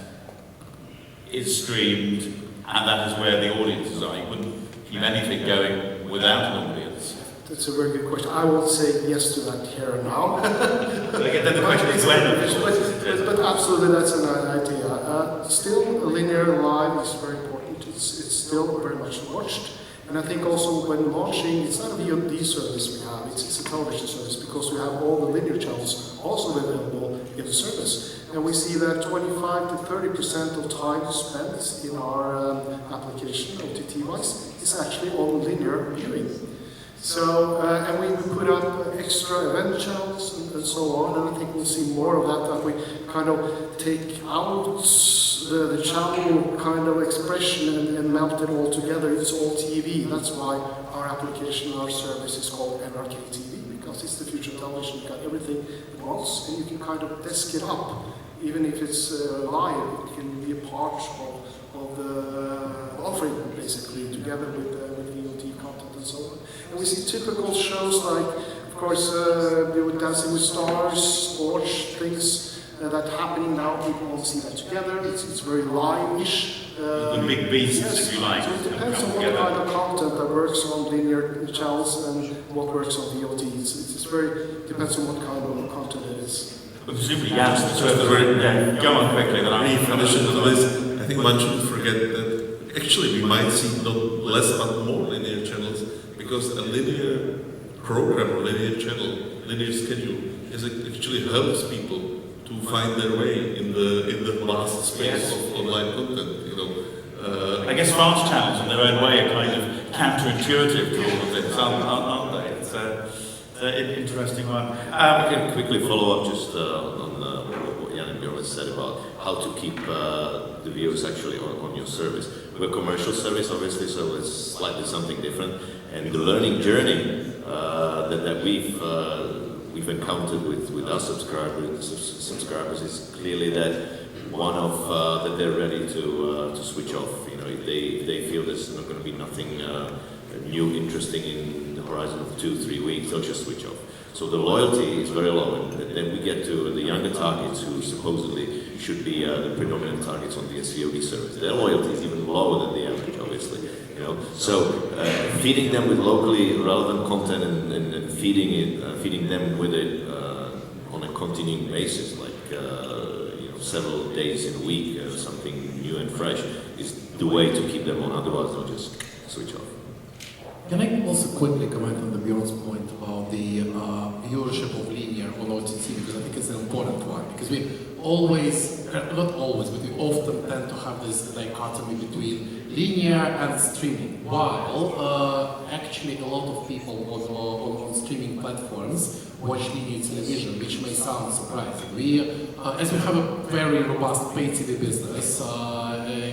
S1: is streamed and that is where the audiences are? You wouldn't keep anything going without an audience.
S3: That's a very good question. I will say yes to that here and now.
S1: Then the question is when.
S3: But absolutely, that's an idea. Still, linear live is very important. It's still very much watched. And I think also when launching, it's not a VOD service we have, it's a television service because we have all the linear channels also available in the service. And we see that 25 to 30% of time spent in our application, OTT-wise, is actually on linear viewing. So, and we put up extra event channels and so on, and I think we'll see more of that we kind of take out the channel kind of expression and melt it all together. It's all TV. That's why our application, our service is called NRK TV, because it's the future television. You've got everything at once, and you can kind of desk it up. Even if it's live, it can be a part of the offering, basically, together with VOD content and so on. And we see typical shows like, of course, Dancing with Stars, sports, things that happening now. People want to see that together. It's very live-ish.
S1: The big beasts,
S3: yes.
S1: if you like.
S3: So it depends on what kind of content that works on linear channels and what works on VOD. It's very depends on what kind of content it is.
S1: Presumably, yes. So go on quickly. Then
S2: I'll finish into this. I think one shouldn't forget that actually we might see not less but more linear channels, because a linear program or linear channel, linear schedule, actually helps people to find their way in the vast space of online content.
S1: I guess fast channels in their own way are kind of counterintuitive to all of this, aren't they? It's an interesting one.
S6: I can quickly follow up just on what Jan and Björn said about how to keep the viewers actually on your service. We're a commercial service, obviously, so it's slightly something different. And the learning journey that we've encountered with our subscribers is clearly that one of that they're ready to switch off. If they feel there's not going to be nothing new, interesting in the horizon of 2-3 weeks, they'll just switch off. So the loyalty is very low, and then we get to the younger targets who supposedly should be the predominant targets on the SVOD service. Their loyalty is even lower than the average, obviously. So feeding them with locally relevant content and feeding them with it on a continuing basis, like several days in a week, something new and fresh, is the way to keep them on. Otherwise, they'll just switch off.
S5: Can I also quickly comment on the Björn's point about the viewership of linear on OTT, because I think it's an important one, because we always, not always, but we often tend to have this dichotomy between linear and streaming, while actually a lot of people on streaming platforms watch linear television, which may sound surprising. As we have a very robust pay TV business,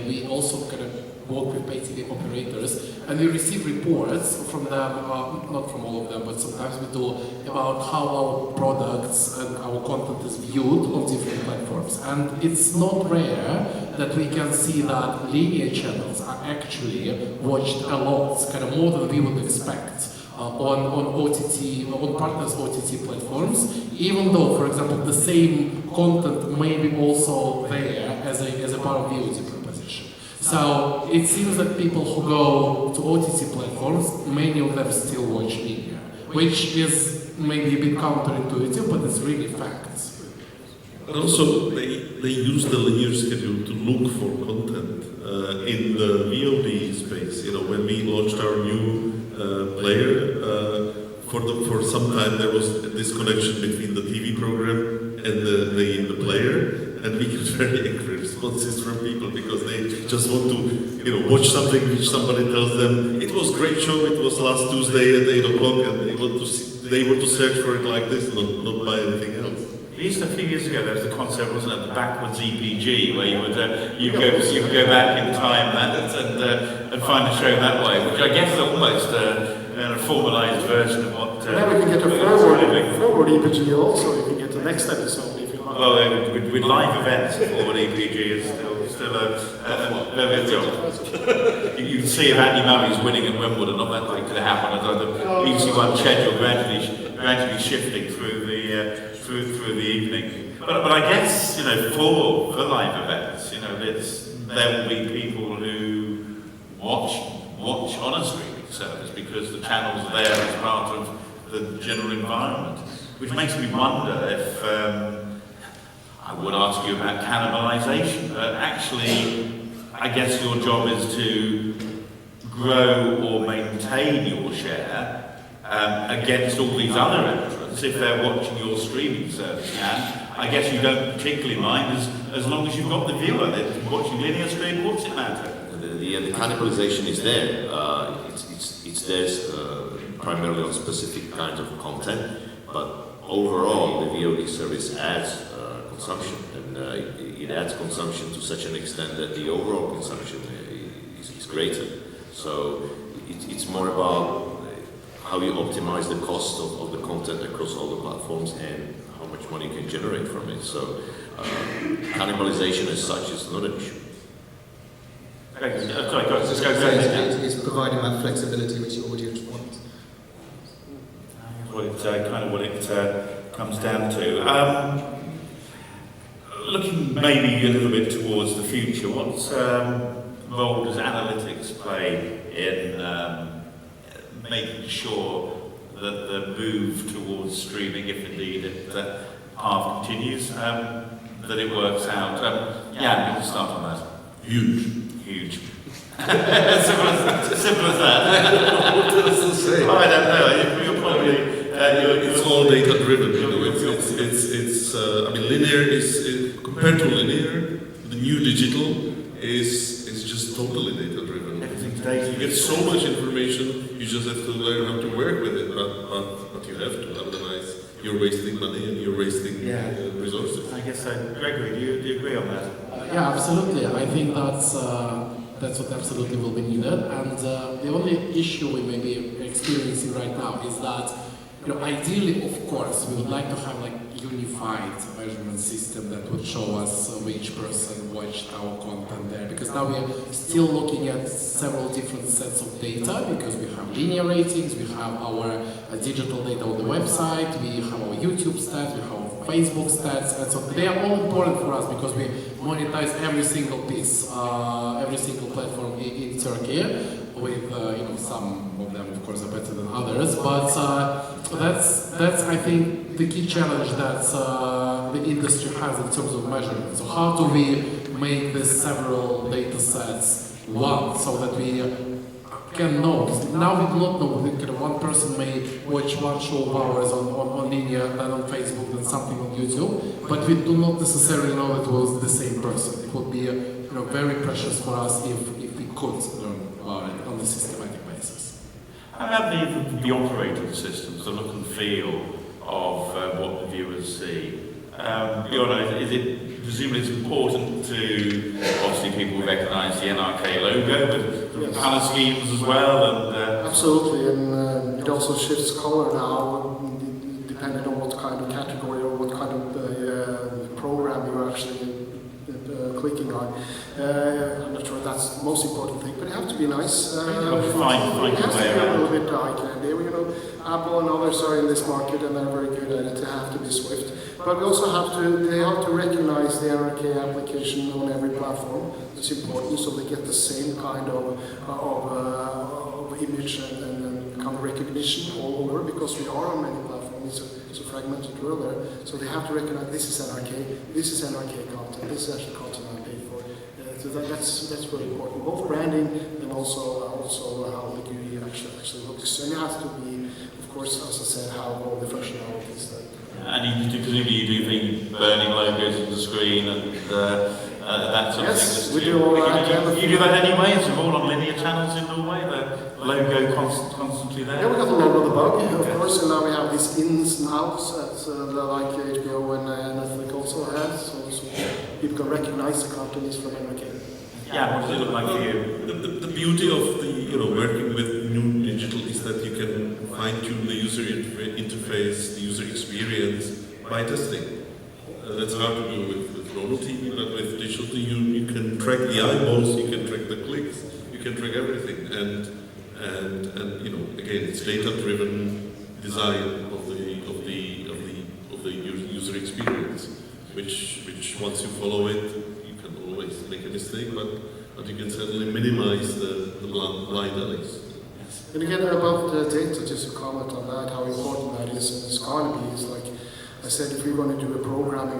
S5: we also kind of work with pay TV operators, and we receive reports from them, not from all of them, but sometimes we do, about how our products and our content is viewed on different platforms. And it's not rare that we can see that linear channels are actually watched a lot, kind of more than we would expect. On OTT, on partners' OTT platforms, even though, for example, the same content may be also there as a part of VOD proposition. So it seems that people who go to OTT platforms, many of them still watch linear, which is maybe a bit counterintuitive, but it's really facts.
S2: And also, they use the linear schedule to look for content in the VOD space. You know, when we launched our new player, for some time there was a disconnection between the TV program and the player, and we get very angry responses from people because they just want to, watch something which somebody tells them it was a great show, it was last Tuesday at 8 o'clock, and they want to search for it like this, not buy anything else.
S1: A few years ago, there was the concept, wasn't it, the backwards EPG, where you would go back in time and find a show that way, which I guess is almost a formalised version of what.
S3: Now we can get a forward EPG also. You can get the next episode if you like.
S1: Well, with live events, forward EPG is still a job. You can see if Andy Murray's winning at Wimbledon, not that likely to happen. The EC1 schedule gradually shifting through the evening. But I guess, for live events, there will be people who watch on a streaming service because the channels are there as part of the general environment, which makes me wonder if I would ask you about cannibalization, but actually I guess your job is to grow or maintain your share against all these other entrants if they're watching your streaming service. And I guess you don't particularly mind as long as you've got the viewer that's watching linear stream. What's it matter?
S6: The cannibalization is there. It's there primarily on specific kinds of content, but overall the VOD service adds consumption, and it adds consumption to such an extent that the overall consumption is greater. So it's more about how you optimize the cost of the content across all the platforms and how much money you can generate from it. So cannibalization as such is not an issue.
S4: It's providing that flexibility which the audience wants.
S1: What it comes down to. Looking maybe a little bit towards the future, what role does analytics play in making sure that the move towards streaming, if indeed that path continues, that it works out? Yeah, we'll start on that.
S2: Huge.
S1: Simple as that.
S2: What else to say?
S1: I don't know. You're probably.
S2: It's all data driven. It's linear is compared to linear. The new digital is just totally data driven.
S1: Everything's data.
S2: You get so much information. You just have to learn how to work with it. But you have to. Otherwise, you're wasting money and you're wasting resources.
S1: I guess so. Gregory, do you agree on that?
S5: Yeah, absolutely. I think that's what absolutely will be needed. And the only issue we may be experiencing right now is that, ideally, of course, we would like to have unified measurement system that would show us which person watched our content there. Because now we are still looking at several different sets of data, because we have linear ratings, we have our digital data on the website, we have our YouTube stats, we have our Facebook stats, and so they are all important for us because we monetize every single piece, every single platform in Turkey, with some of them of course are better than others, but that's I think the key challenge that the industry has in terms of measurement. So how do we make these several data sets one, so that we can know? Now we do not know. One person may watch one show of ours on linear, then on Facebook, then something on YouTube, but we do not necessarily know that it was the same person. It would be very precious for us if we could learn about it on a systematic basis.
S1: How about the operating systems, the look and feel of what the viewers see? Is it presumably it's important to obviously people recognise the NRK logo with colour schemes as well, and
S3: absolutely, and it also shifts colour now depending on what kind of category or what kind of program you're actually clicking on. I'm not sure that's the most important thing, but it has to be nice.
S1: find
S3: it has to be a little
S1: way
S3: bit eye candy. Apple and others are in this market and they're very good at it. They have to be swift. But we also they have to recognize the NRK application on every platform. It's important, so they get the same kind of image and kind of recognition all over, because we are on many platforms. it's a fragmented world there. So they have to recognize this is NRK content, this is actually content I paid for. So that's really important, both branding and also how the GUI actually looks. And it has to be, of course, as I said, how all the functionalities that.
S1: And presumably you do things, burning logos on the screen and that sort of thing.
S3: Yes, we do all that.
S1: You do that anyway? Is it all on linear channels in Norway? The logo constantly there?
S3: Yeah, we got the logo, the bug, of course, and now we have these ins and outs that like HBO and Netflix also has, so people can recognize the companies from NRK.
S1: Yeah, what does it look like for you?
S2: The beauty of working with new digital is that you can fine-tune the user interface, the user experience by testing. That's hard to do with normal TV, but with digital TV you can track the eyeballs, you can track the clicks, you can track everything, and again it's data-driven design of the user experience, which once you follow it. Always make a mistake, but you can certainly minimize the blind alleys.
S3: And again, about the data, just to comment on that, how important that is, and it's going to be, is like I said, if we're going to do a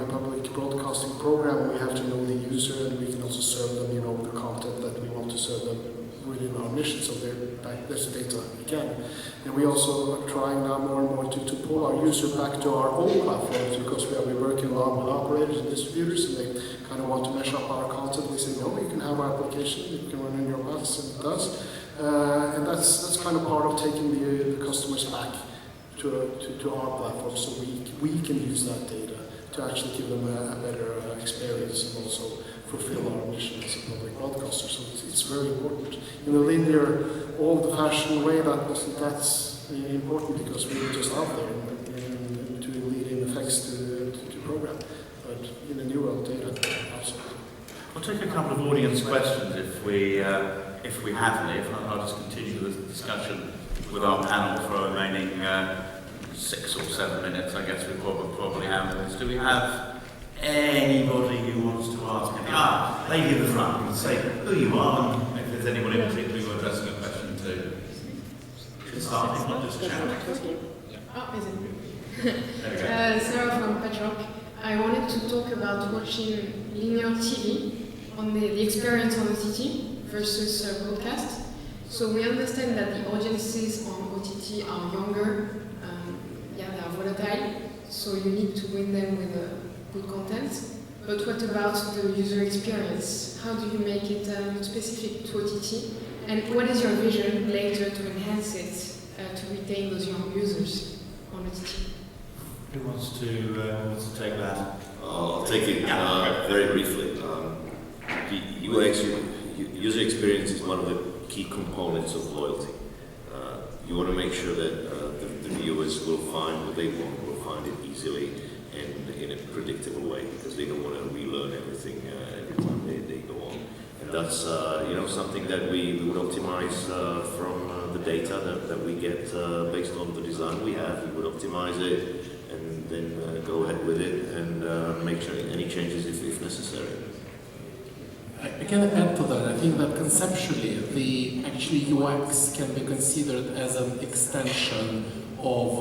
S3: public broadcasting program, we have to know the user, and we can also serve them, the content that we want to serve them within our mission. So there's the data again. And we also are trying now more and more to pull our user back to our own platforms, because we're working along with operators and distributors, and they kind of want to mesh up our content. We say, no, you can have our application, you can run in your apps, and it does. And that's kind of part of taking the customers back to our platform, so we can use that data to actually give them a better experience and also fulfill our mission as a public broadcaster. So it's very important. In the linear, old-fashioned way, that's important because we were just out there and doing leading effects to program. But in the new world, data, absolutely.
S1: We'll take a couple of audience questions if we have any. If not, I'll just continue the discussion with our panel for the remaining 6 or 7 minutes. I guess we probably have this. Do we have anybody who wants to ask any? Lady in the front, you can say who you are and if there's anyone in particular you're addressing a question to. You can start, if not just chat.
S7: Sarah from Petrock. I wanted to talk about watching linear TV on the experience on OTT versus broadcast. So we understand that the audiences on OTT are younger, they are volatile, so you need to win them with good content. But what about the user experience? How do you make it specific to OTT? And what is your vision later to enhance it, to retain those young users on OTT?
S1: Who wants to take that?
S6: I'll take it very briefly. The UX, user experience, is one of the key components of loyalty. You want to make sure that the viewers will find what they want, will find it easily and in a predictable way, because they don't want to relearn everything every time they go on. And that's something that we would optimize from the data that we get based on the design we have. We would optimize it and then go ahead with it and make sure any changes if necessary.
S5: I can add to that. I think that conceptually, the UX can be considered as an extension of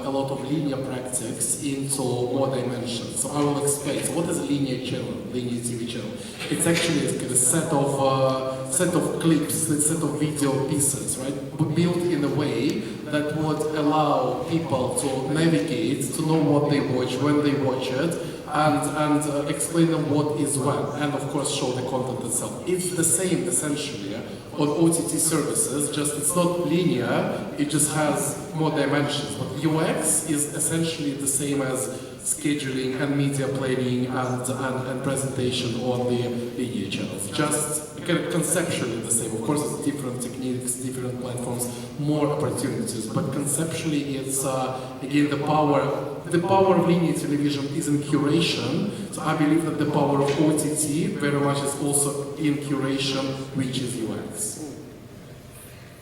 S5: a lot of linear practice into more dimensions. So I will explain. So what is a linear channel, linear TV channel? It's actually a set of clips, a set of video pieces, right? But built in a way that would allow people to navigate, to know what they watch, when they watch it, and explain them what is when, and of course show the content itself. It's the same essentially on OTT services, just it's not linear, it just has more dimensions. But UX is essentially the same as scheduling and media planning and presentation on the linear channels. Just conceptually the same. Of course it's different techniques, different platforms, more opportunities, but conceptually it's again the power of linear television is in curation, so I believe that the power of OTT very much is also in curation, which is UX.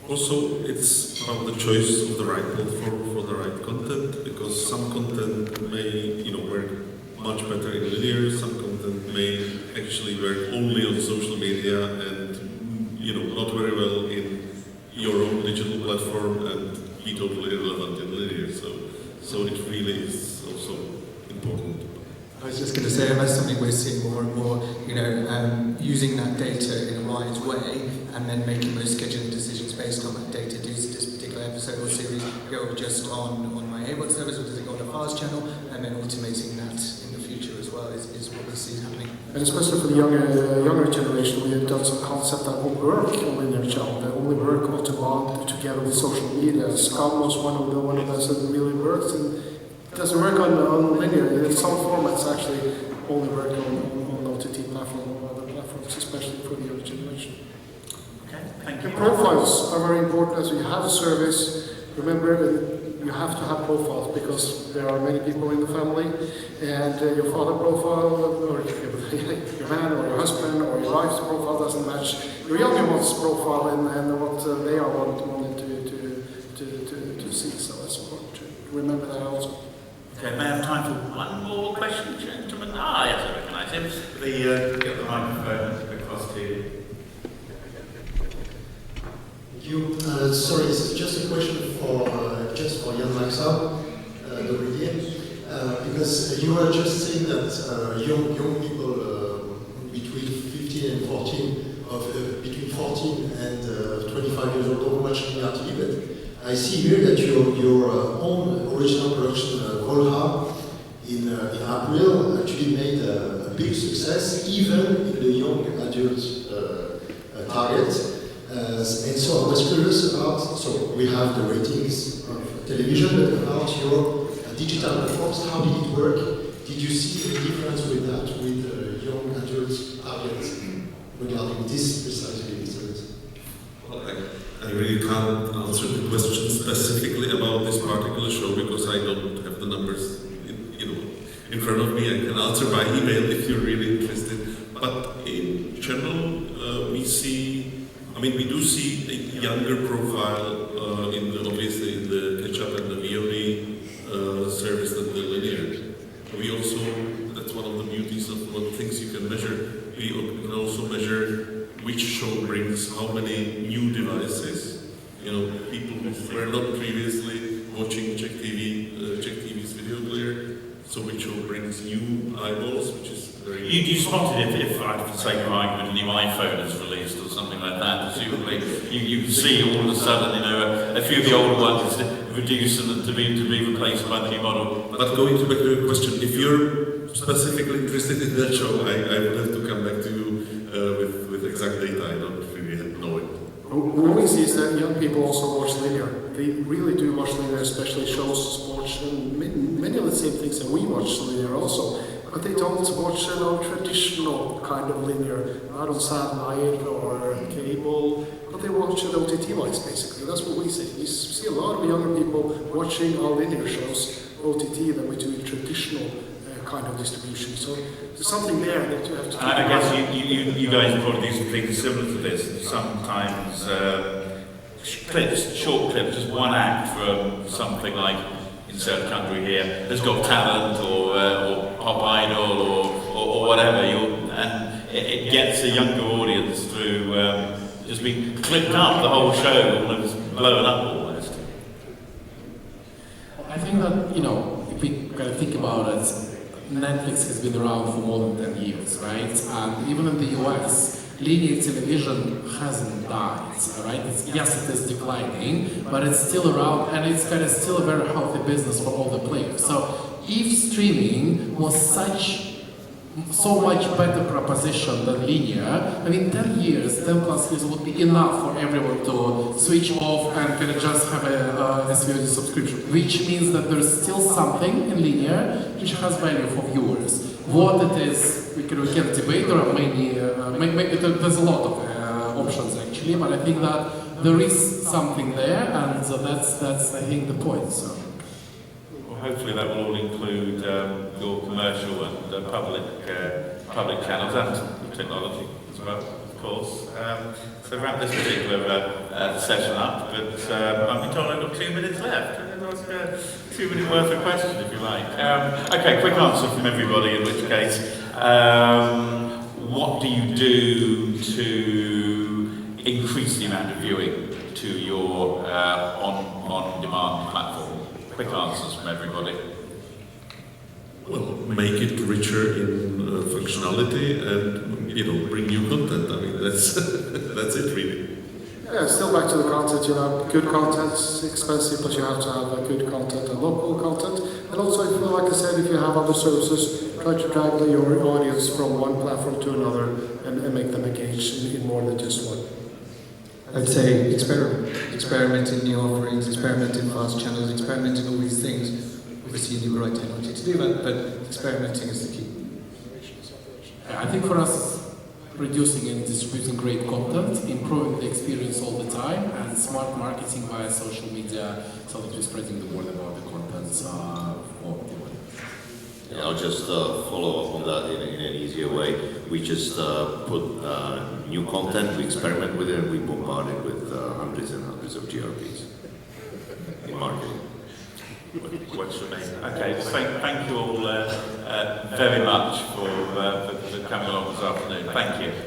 S2: Also, it's about the choice of the right platform for the right content, because some content may, work much better in linear, some content may actually work only on social media and, not very well in your own digital platform and be totally irrelevant in linear. So So it really is also important.
S4: I was just going to say, that's something we're seeing more and more, using that data in a wise way and then making those scheduling decisions based on that data. Does this particular episode or series go just on my AVOD service, or does it go on a fast channel? And then automating that in the future as well is what we see happening.
S3: And especially for the younger generation, we have done some concept that won't work on linear channel. They only work on demand together with social media. Scum was one of those that really works, and it doesn't work on linear. In some formats actually only work on OTT platform or other platforms, especially for the younger generation.
S1: Okay, thank
S3: The
S1: you.
S3: profiles are very important. As you have a service, remember you have to have profiles because there are many people in the family, and your father profile, or your man, or your husband, or your wife's profile doesn't match your younger one's profile and what they are wanting to see. So that's important to remember that also.
S1: Okay, may I have time for one more question, gentlemen? Yes, I recognise him. Get the microphone across to you.
S8: Thank you. Sorry, this is just a question for Jan Maxa, because you were just saying that young people between 15 and 14, between 14 and 25 years old don't watch linear TV, but I see here that your own original production, Volha, in April, actually made a big success, even in the young adult target. And so I was curious about, so we have the ratings of television, but about your digital platforms, how did it work? Did you see any difference with that, with young adult targets regarding this precisely?
S2: Well, I really can't answer the question specifically about this particular show because I don't have the numbers in front of me. I can answer by email if you're really interested. But in general, we do see a younger profile obviously in the catch-up and the VOD service than the linear. We also, that's one of the beauties of what things you can measure. We can also measure which show brings how many new devices. People who were not previously watching Czech TV's video player. So which show brings new eyeballs, which is very...
S1: You spotted if for sake of argument, a new iPhone is released or something like that, presumably. You can see all of a sudden, a few of the older ones reduce and to be replaced by the new model.
S2: But going back to your question, if you're specifically interested in that show, I would have to come back to you with exact data. I don't really know it.
S3: What we see is that young people also watch linear. They really do watch linear, especially shows, sports, and many of the same things that we watch linear also. But they don't watch traditional kind of linear, not on satellite or cable, but they watch it OTT-wise, basically. That's what we see. We see a lot of younger people watching our linear shows, OTT, than we do in traditional kind of distribution. So there's something there that you have to keep
S1: I guess you guys probably do some things similar to this. Sometimes short clips, just one act from something like insert country here, has got talent or pop idol or whatever, and it gets a younger audience through just being clipped up the whole show and it's blown up almost.
S5: I think that, if we kind of think about it, Netflix has been around for more than 10 years, right? And even in the US, linear television hasn't died, right? Yes, it is declining, but it's still around, and it's kind of still a very healthy business for all the players. So if streaming was so much better proposition than linear, 10 years, 10 plus years would be enough for everyone to switch off and kind of just have a SVOD subscription, which means that there's still something in linear which has value for viewers. What it is, we can debate. There are many, there's a lot of options actually, but I think that there is something there, and so that's I think the point. So.
S1: Well, hopefully that will all include your commercial and public channels and technology as well, of course. So wrap this particular session up, but I've been told I've got 2 minutes left. Ask a 2 minute worth of question if you like. Okay, quick answer from everybody, in which case, what do you do to increase the amount of viewing to your on-demand platform, quick answers from everybody.
S2: Well, make it richer in functionality and, bring new content. I mean, that's that's it really.
S3: Yeah, still back to the content, good content is expensive, but you have to have good content and local content. And also, like I said, if you have other services, try to drag your audience from one platform to another and make them engage in more than just one.
S4: I'd say experiment in new offerings, experiment in fast channels, experiment in all these things. Obviously, you need the right technology to do that, but experimenting is the key.
S5: Yeah, I think for us, producing and distributing great content, improving the experience all the time, and smart marketing via social media, so that we're spreading the word about the content for the audience.
S6: Yeah, I'll just follow up on that in an easier way. We just put new content, we experiment with it, and we bombard it with hundreds and hundreds of GRPs in marketing.
S1: What's your name? Okay, well, thank you all very much for coming along this afternoon. Thank you.